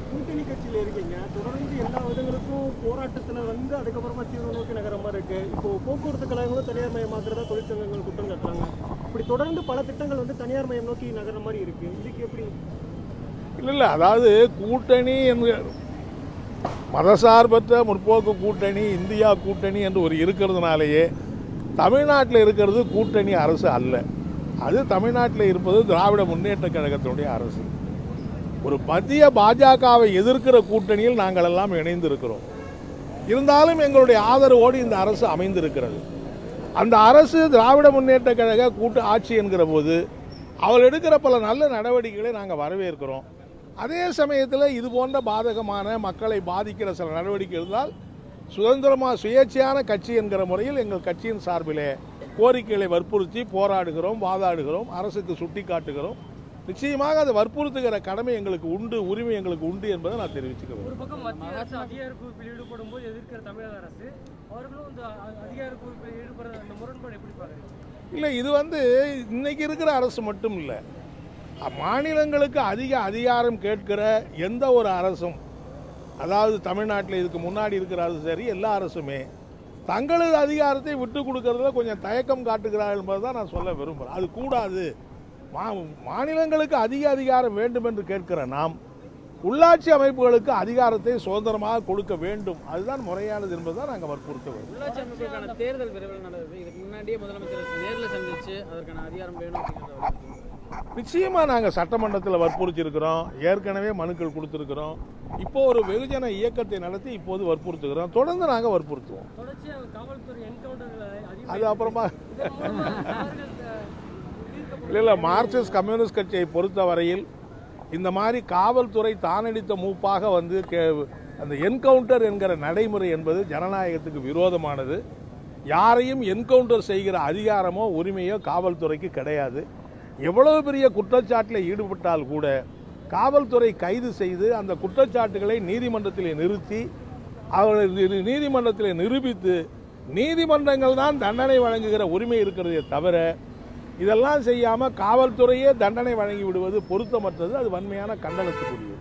கூட்டணி கட்சியில் இருக்கீங்க, தொடர்ந்து எல்லா விதங்களுக்கும் போராட்டத்தில் வந்து அதுக்கப்புறமா தீர்வு நோக்கி நகர மாதிரி இருக்கு. இப்போ போக்குவரத்து கழகங்களும் தனியார் மயமாக்குறதா தொழிற்சங்கங்கள் குற்றம் காட்டுறாங்க. இப்படி தொடர்ந்து பல திட்டங்கள் வந்து தனியார் மயம் நோக்கி நகர மாதிரி இருக்கு. இதுக்கு எப்படி? இல்லை, அதாவது கூட்டணி என்று மதசார்பற்ற முற்போக்கு கூட்டணி, இந்தியா கூட்டணி என்று ஒரு இருக்கிறதுனாலேயே தமிழ்நாட்டில் இருக்கிறது கூட்டணி அரசு அல்ல. அது தமிழ்நாட்டில் இருப்பது திராவிட முன்னேற்ற கழகத்தினுடைய அரசு. ஒரு மத்திய பாஜகவை எதிர்க்கிற கூட்டணியில் நாங்கள் எல்லாம் இணைந்திருக்கிறோம். இருந்தாலும் எங்களுடைய ஆதரவோடு இந்த அரசு அமைந்திருக்கிறது. அந்த அரசு திராவிட முன்னேற்ற கழக கூட்டு ஆட்சி என்கிற போது அவள் எடுக்கிற பல நல்ல நடவடிக்கைகளை நாங்கள் வரவேற்கிறோம். அதே சமயத்தில் இது போன்ற பாதகமான மக்களை பாதிக்கிற சில நடவடிக்கை இருந்தால் சுதந்திரமாக சுயேட்சையான கட்சி என்கிற முறையில் எங்கள் கட்சியின் சார்பிலே கோரிக்கைகளை வற்புறுத்தி போராடுகிறோம், வாதாடுகிறோம், அரசுக்கு சுட்டி காட்டுகிறோம். நிச்சயமாக அதை வற்புறுத்துகிற கடமை எங்களுக்கு உண்டு, உரிமை எங்களுக்கு உண்டு என்பதை நான் தெரிவிச்சுக்கிறேன். ஒரு பக்கம் மத்திய அரசு அதிகார குவிப்பில் ஈடுபடும் போது எதிர்க்கிற தமிழக அரசு, அவர்களும் இந்த அதிகார குவிப்பில் ஈடுபடுற அந்த முரண்பாடு எப்படி பார்க்குறீங்க? இல்லை, இது இன்னைக்கு இருக்கிற அரசு மட்டும் இல்லை, மாநிலங்களுக்கு அதிக அதிகாரம் கேட்கிற எந்த ஒரு அரசும், அதாவது தமிழ்நாட்டில் இதுக்கு முன்னாடி இருக்கிற அரசு சரி, எல்லா அரசுமே தங்களது அதிகாரத்தை விட்டு கொடுக்கறதுல கொஞ்சம் தயக்கம் காட்டுகிறார்கள் என்பதை தான் நான் சொல்ல விரும்புகிறேன். அது கூடாது. மாநிலங்களுக்கு அதிக அதிகாரம் வேண்டும் என்று கேட்கிற நாம் உள்ளாட்சி அமைப்புகளுக்கு அதிகாரத்தை சுதந்திரமாக கொடுக்க வேண்டும். அதுதான் முறையானது என்பதுதான் நாங்கள் வற்புறுத்த வேண்டும். உள்ளாட்சி அமைப்புகளுக்கான தேர்தல் விரைவில் நடக்குது. இதுக்கு முன்னாடியே முதலமைச்சர் நேரில் சந்திச்சு அதற்கான அதிகாரம் வேணும். நிச்சயமாக நாங்கள் சட்டமன்றத்தில் வற்புறுத்தியிருக்கிறோம், ஏற்கனவே மனுக்கள் கொடுத்துருக்கிறோம். இப்போ ஒரு வெகுஜன இயக்கத்தை நடத்தி இப்போது வற்புறுத்துகிறோம், தொடர்ந்து நாங்கள் வற்புறுத்துவோம். அது அப்புறமா இல்லை, மார்க்சிஸ்ட் கம்யூனிஸ்ட் கட்சியை பொறுத்த வரையில் இந்த மாதிரி காவல்துறை தானடித்த மூப்பாக வந்து அந்த என்கவுண்டர் என்கிற நடைமுறை என்பது ஜனநாயகத்துக்கு விரோதமானது. யாரையும் என்கவுண்டர் செய்கிற அதிகாரமோ உரிமையோ காவல்துறைக்கு கிடையாது. எவ்வளவு பெரிய குற்றச்சாட்டில் ஈடுபட்டால் கூட காவல்துறை கைது செய்து அந்த குற்றச்சாட்டுகளை நீதிமன்றத்தில் நிறுத்தி அவர்கள் நீதிமன்றத்தில் நிரூபித்து நீதிமன்றங்கள் தான் தண்டனை வழங்குகிற உரிமை இருக்கிறதே தவிர இதெல்லாம் செய்யாமல் காவல்துறையே தண்டனை வழங்கி விடுவது பொருத்தமற்றது. அது வன்மையான கண்டனத்துக்குரியது.